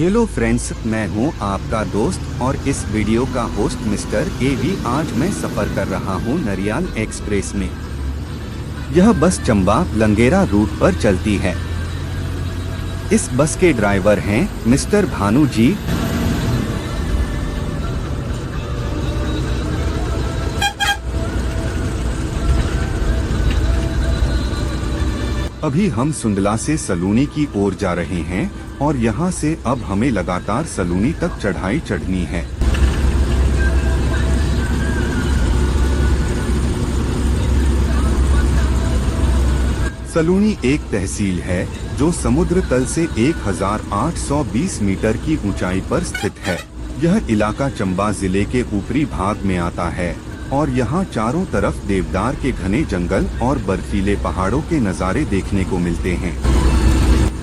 Hello friends, मैं हूं आपका दोस्त और इस वीडियो का होस्ट मिस्टर एवी। आज मैं सफर कर रहा हूं नरियाल एक्सप्रेस में। यह बस चंबा लंगेरा रूट पर चलती है। इस बस के ड्राइवर हैं मिस्टर भानु जी। अभी हम सुंडला से सलूनी की ओर जा रहे हैं और यहाँ से अब हमें लगातार सलूनी तक चढ़ाई चढ़नी है। सलूनी एक तहसील है जो समुद्र तल से 1820 मीटर की ऊंचाई पर स्थित है। यह इलाका चंबा जिले के ऊपरी भाग में आता है और यहाँ चारों तरफ देवदार के घने जंगल और बर्फीले पहाड़ों के नज़ारे देखने को मिलते हैं।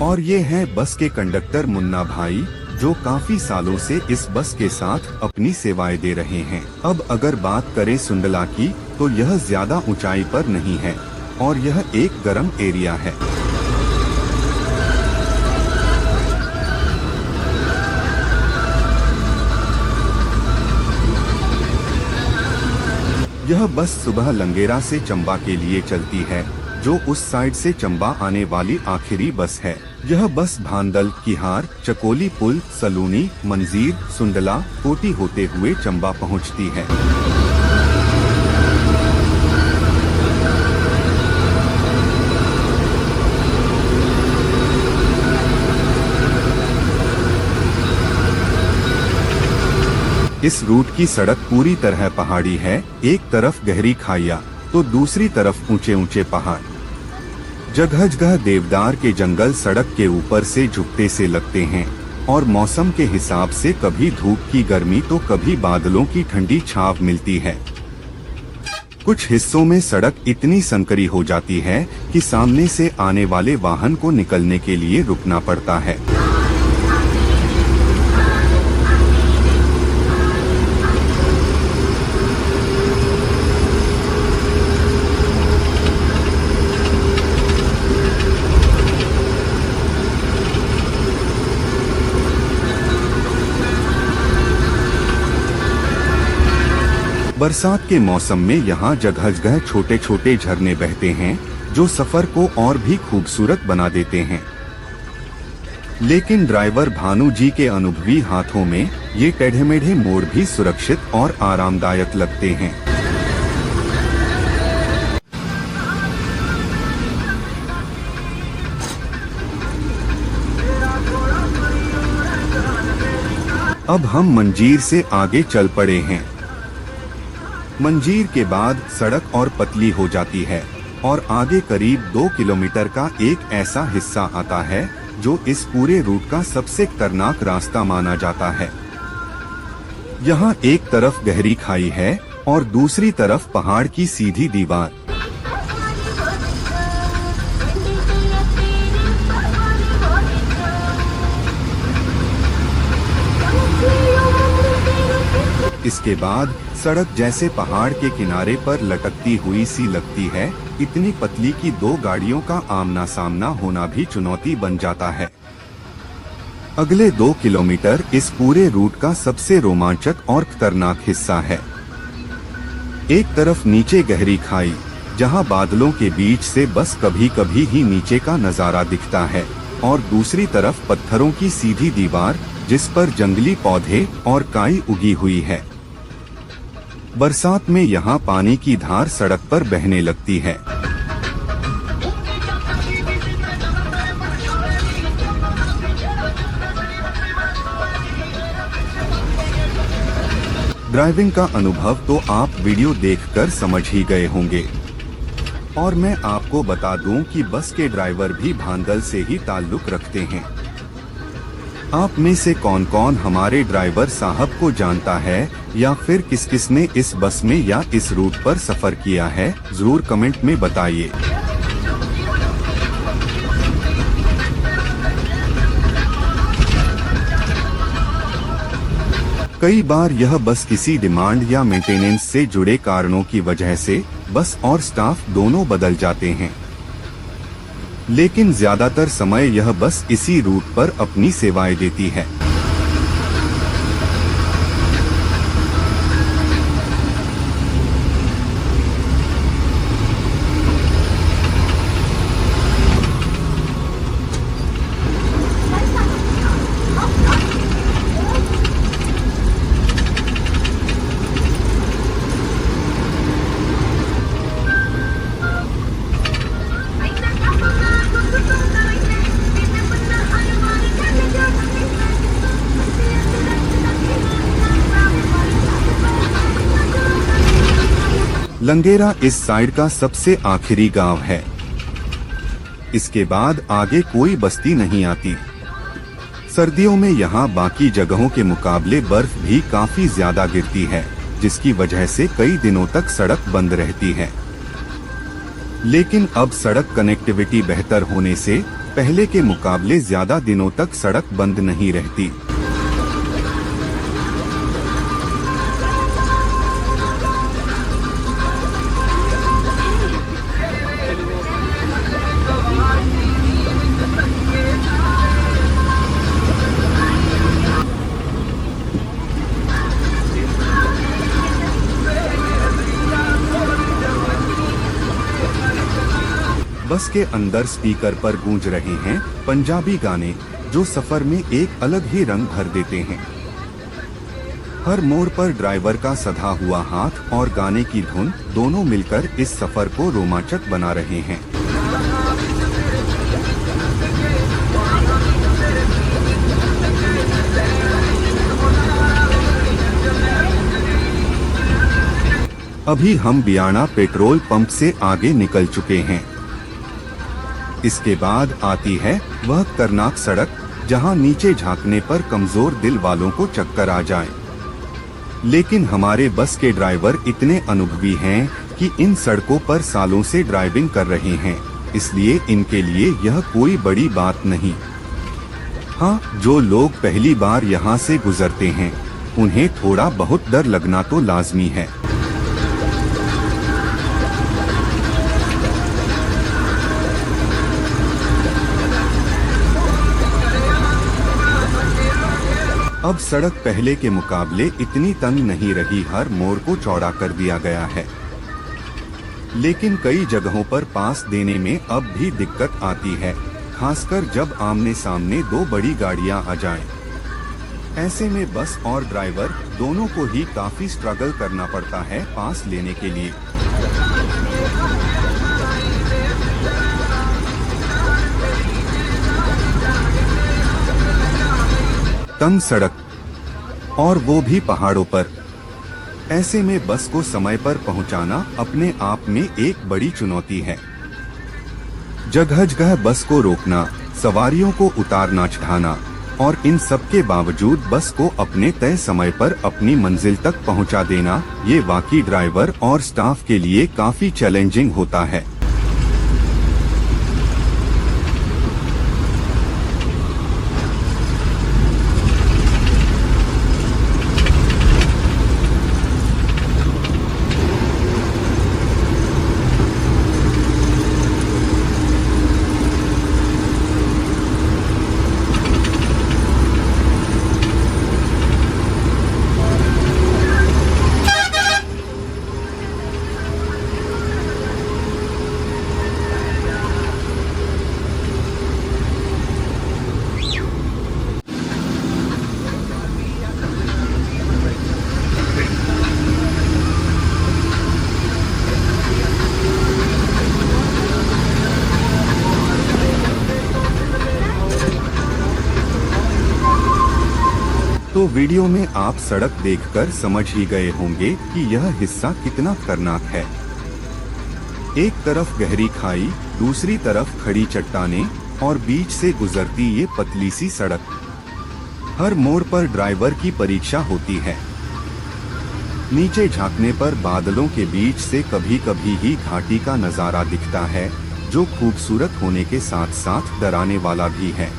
और ये है बस के कंडक्टर मुन्ना भाई, जो काफी सालों से इस बस के साथ अपनी सेवाएं दे रहे हैं। अब अगर बात करें सुंडला की, तो यह ज्यादा ऊंचाई पर नहीं है और यह एक गर्म एरिया है। यह बस सुबह लंगेरा से चंबा के लिए चलती है, जो उस साइड से चंबा आने वाली आखिरी बस है। यह बस भांदल, किहार, चकोली पुल, सलूनी, मंजीर, सुंडला, कोटी होते हुए चंबा पहुंचती है। इस रूट की सड़क पूरी तरह पहाड़ी है। एक तरफ गहरी खाइयां तो दूसरी तरफ ऊंचे ऊंचे पहाड़। जगह जगह देवदार के जंगल सड़क के ऊपर से झुकते से लगते हैं और मौसम के हिसाब से कभी धूप की गर्मी तो कभी बादलों की ठंडी छाव मिलती है। कुछ हिस्सों में सड़क इतनी संकरी हो जाती है कि सामने से आने वाले वाहन को निकलने के लिए रुकना पड़ता है। बरसात के मौसम में यहाँ जगह जगह छोटे छोटे झरने बहते हैं, जो सफर को और भी खूबसूरत बना देते हैं। लेकिन ड्राइवर भानु जी के अनुभवी हाथों में ये टेढ़े मेढ़े मोड़ भी सुरक्षित और आरामदायक लगते हैं। अब हम मंजीर से आगे चल पड़े हैं। मंजीर के बाद सड़क और पतली हो जाती है और आगे करीब 2 किलोमीटर का एक ऐसा हिस्सा आता है जो इस पूरे रूट का सबसे खतरनाक रास्ता माना जाता है। यहाँ एक तरफ गहरी खाई है और दूसरी तरफ पहाड़ की सीधी दीवार। इसके बाद सड़क जैसे पहाड़ के किनारे पर लटकती हुई सी लगती है। इतनी पतली कि 2 गाड़ियों का आमना सामना होना भी चुनौती बन जाता है। अगले 2 किलोमीटर इस पूरे रूट का सबसे रोमांचक और खतरनाक हिस्सा है। एक तरफ नीचे गहरी खाई, जहां बादलों के बीच से बस कभी कभी ही नीचे का नजारा दिखता है, और दूसरी तरफ पत्थरों की सीधी दीवार जिस पर जंगली पौधे और काई उगी हुई है। बरसात में यहाँ पानी की धार सड़क पर बहने लगती है। ड्राइविंग का अनुभव तो आप वीडियो देखकर समझ ही गए होंगे। और मैं आपको बता दूं कि बस के ड्राइवर भी भांदल से ही ताल्लुक रखते हैं। आप में से कौन कौन हमारे ड्राइवर साहब को जानता है, या फिर किस किस ने इस बस में या इस रूट पर सफर किया है, जरूर कमेंट में बताइए। कई बार यह बस किसी डिमांड या मेंटेनेंस से जुड़े कारणों की वजह से बस और स्टाफ दोनों बदल जाते हैं। लेकिन ज्यादातर समय यह बस इसी रूट पर अपनी सेवाएं देती है। लंगेरा इस साइड का सबसे आखिरी गांव है। इसके बाद आगे कोई बस्ती नहीं आती। सर्दियों में यहाँ बाकी जगहों के मुकाबले बर्फ भी काफी ज्यादा गिरती है, जिसकी वजह से कई दिनों तक सड़क बंद रहती है। लेकिन अब सड़क कनेक्टिविटी बेहतर होने से पहले के मुकाबले ज्यादा दिनों तक सड़क बंद नहीं रहती। बस के अंदर स्पीकर पर गूंज रहे हैं पंजाबी गाने, जो सफर में एक अलग ही रंग भर देते हैं। हर मोड़ पर ड्राइवर का सधा हुआ हाथ और गाने की धुन दोनों मिलकर इस सफर को रोमांचक बना रहे हैं। अभी हम बियाणा पेट्रोल पंप से आगे निकल चुके हैं। इसके बाद आती है वह खतरनाक सड़क, जहां नीचे झांकने पर कमजोर दिल वालों को चक्कर आ जाए। लेकिन हमारे बस के ड्राइवर इतने अनुभवी हैं कि इन सड़कों पर सालों से ड्राइविंग कर रहे हैं, इसलिए इनके लिए यह कोई बड़ी बात नहीं। हाँ, जो लोग पहली बार यहाँ से गुजरते हैं, उन्हें थोड़ा बहुत डर लगना तो लाजमी है। अब सड़क पहले के मुकाबले इतनी तंग नहीं रही, हर मोड़ को चौड़ा कर दिया गया है। लेकिन कई जगहों पर पास देने में अब भी दिक्कत आती है, खासकर जब आमने सामने दो बड़ी गाड़ियां आ जाएं। ऐसे में बस और ड्राइवर दोनों को ही काफी स्ट्रगल करना पड़ता है पास लेने के लिए। तंग सड़क, और वो भी पहाड़ों पर। ऐसे में बस को समय पर पहुंचाना अपने आप में एक बड़ी चुनौती है। जगह जगह बस को रोकना, सवारियों को उतारना चढ़ाना, और इन सब के बावजूद बस को अपने तय समय पर अपनी मंजिल तक पहुंचा देना, ये वाकई ड्राइवर और स्टाफ के लिए काफी चैलेंजिंग होता है। तो वीडियो में आप सड़क देखकर समझ ही गए होंगे कि यह हिस्सा कितना खतरनाक है। एक तरफ गहरी खाई, दूसरी तरफ खड़ी चट्टानें और बीच से गुजरती ये पतली सी सड़क। हर मोड़ पर ड्राइवर की परीक्षा होती है। नीचे झांकने पर बादलों के बीच से कभी कभी ही घाटी का नजारा दिखता है, जो खूबसूरत होने के साथ साथ डराने वाला भी है।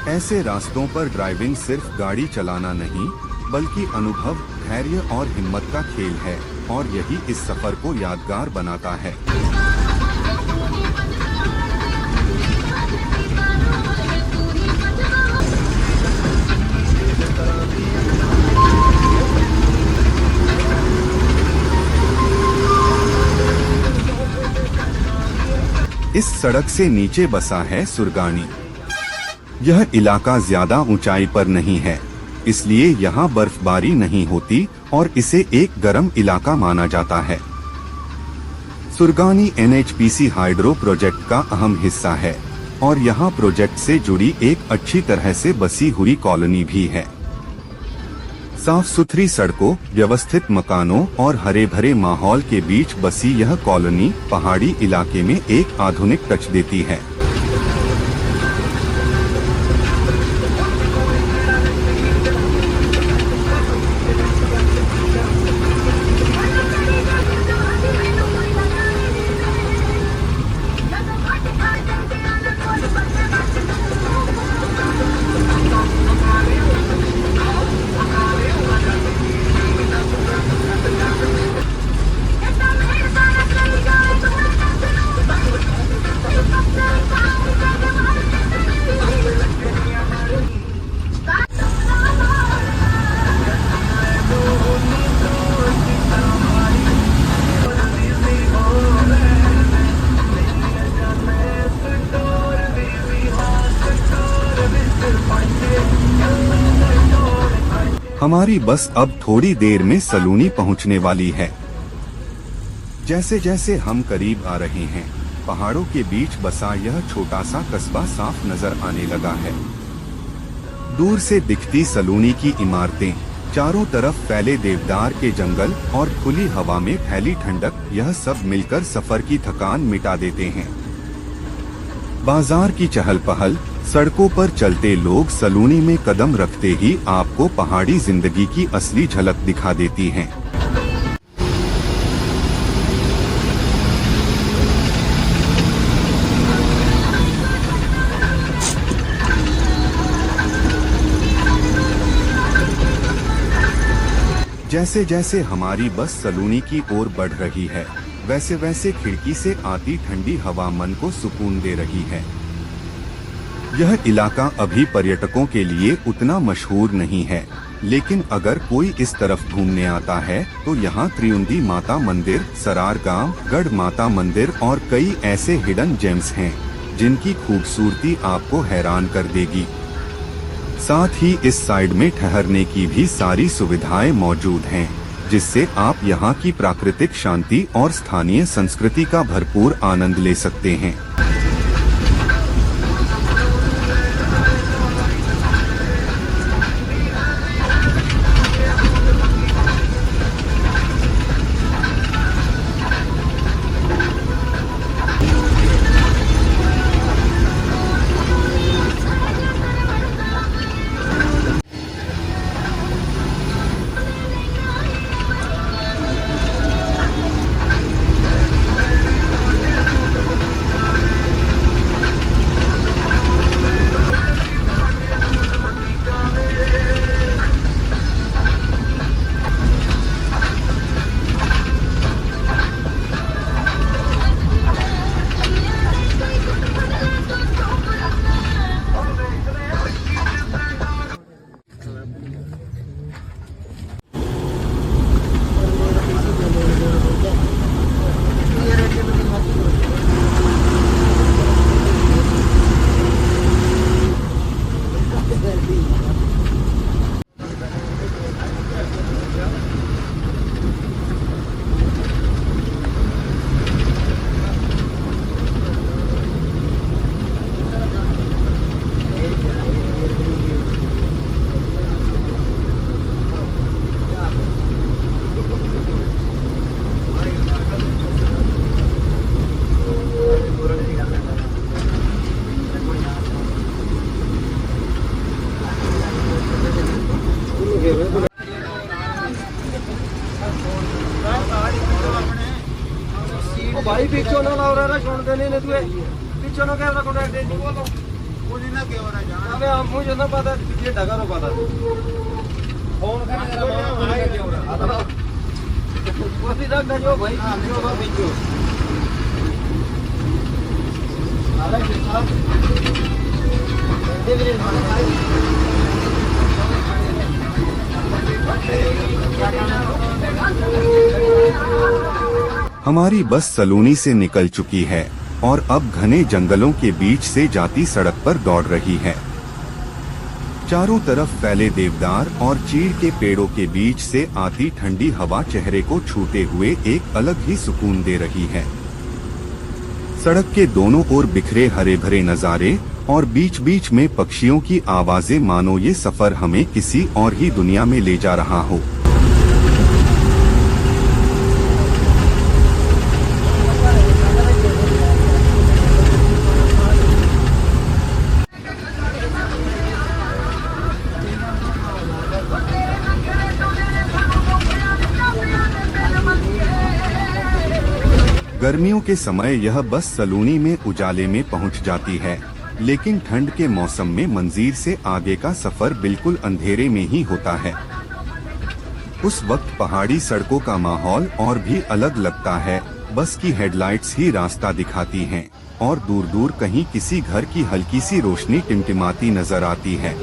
ऐसे रास्तों पर ड्राइविंग सिर्फ गाड़ी चलाना नहीं, बल्कि अनुभव, धैर्य और हिम्मत का खेल है, और यही इस सफर को यादगार बनाता है। इस सड़क से नीचे बसा है सुरगानी। यह इलाका ज्यादा ऊंचाई पर नहीं है, इसलिए यहाँ बर्फबारी नहीं होती और इसे एक गर्म इलाका माना जाता है। सुरगानी NHPC हाइड्रो प्रोजेक्ट का अहम हिस्सा है और यहाँ प्रोजेक्ट से जुड़ी एक अच्छी तरह से बसी हुई कॉलोनी भी है। साफ सुथरी सड़कों, व्यवस्थित मकानों और हरे भरे माहौल के बीच बसी यह कॉलोनी पहाड़ी इलाके में एक आधुनिक टच देती है। हमारी बस अब थोड़ी देर में सलूनी पहुंचने वाली है। जैसे जैसे हम करीब आ रहे हैं, पहाड़ों के बीच बसा यह छोटा सा कस्बा साफ नजर आने लगा है। दूर से दिखती सलूनी की इमारतें, चारों तरफ फैले देवदार के जंगल और खुली हवा में फैली ठंडक, यह सब मिलकर सफर की थकान मिटा देते हैं। बाजार की चहल पहल, सड़कों पर चलते लोग, सलूनी में कदम रखते ही आपको पहाड़ी जिंदगी की असली झलक दिखा देती हैं। जैसे जैसे हमारी बस सलूनी की ओर बढ़ रही है, वैसे वैसे खिड़की से आती ठंडी हवा मन को सुकून दे रही है। यह इलाका अभी पर्यटकों के लिए उतना मशहूर नहीं है, लेकिन अगर कोई इस तरफ घूमने आता है तो यहाँ त्रिउंडी माता मंदिर, सरार गांव, गढ़ माता मंदिर और कई ऐसे हिडन जेम्स हैं जिनकी खूबसूरती आपको हैरान कर देगी। साथ ही इस साइड में ठहरने की भी सारी सुविधाएं मौजूद हैं, जिससे आप यहाँ की प्राकृतिक शांति और स्थानीय संस्कृति का भरपूर आनंद ले सकते हैं। भाई पिछो ना लाओ रहा छोड़ देने ने तुए पिछो ना कैमरा कॉन्टैक्ट दे बोलो मुझे ना क्या हो रहा जाना अबे हम मुझे ना पता ये ढगा रो पता फोन करने लगा क्या हो रहा वो भी रख दो भाई पिछो का पिछो अरे साहब दे मेरे भाई हमारी बस सलूनी से निकल चुकी है और अब घने जंगलों के बीच से जाती सड़क पर दौड़ रही है। चारों तरफ फैले देवदार और चीड़ के पेड़ों के बीच से आती ठंडी हवा चेहरे को छूते हुए एक अलग ही सुकून दे रही है। सड़क के दोनों ओर बिखरे हरे भरे नजारे, और बीच बीच में पक्षियों की आवाजें, मानो ये सफर हमें किसी और ही दुनिया में ले जा रहा हो। गर्मियों के समय यह बस सलूनी में उजाले में पहुंच जाती है, लेकिन ठंड के मौसम में मंजीर से आगे का सफर बिल्कुल अंधेरे में ही होता है। उस वक्त पहाड़ी सड़कों का माहौल और भी अलग लगता है। बस की हेडलाइट्स ही रास्ता दिखाती हैं और दूर दूर कहीं किसी घर की हल्की सी रोशनी टिमटिमाती नजर आती है।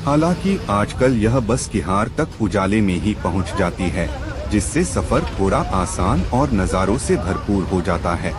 हालांकि आजकल यह बस किहार तक उजाले में ही पहुंच जाती है, जिससे सफर थोड़ा आसान और नज़ारों से भरपूर हो जाता है।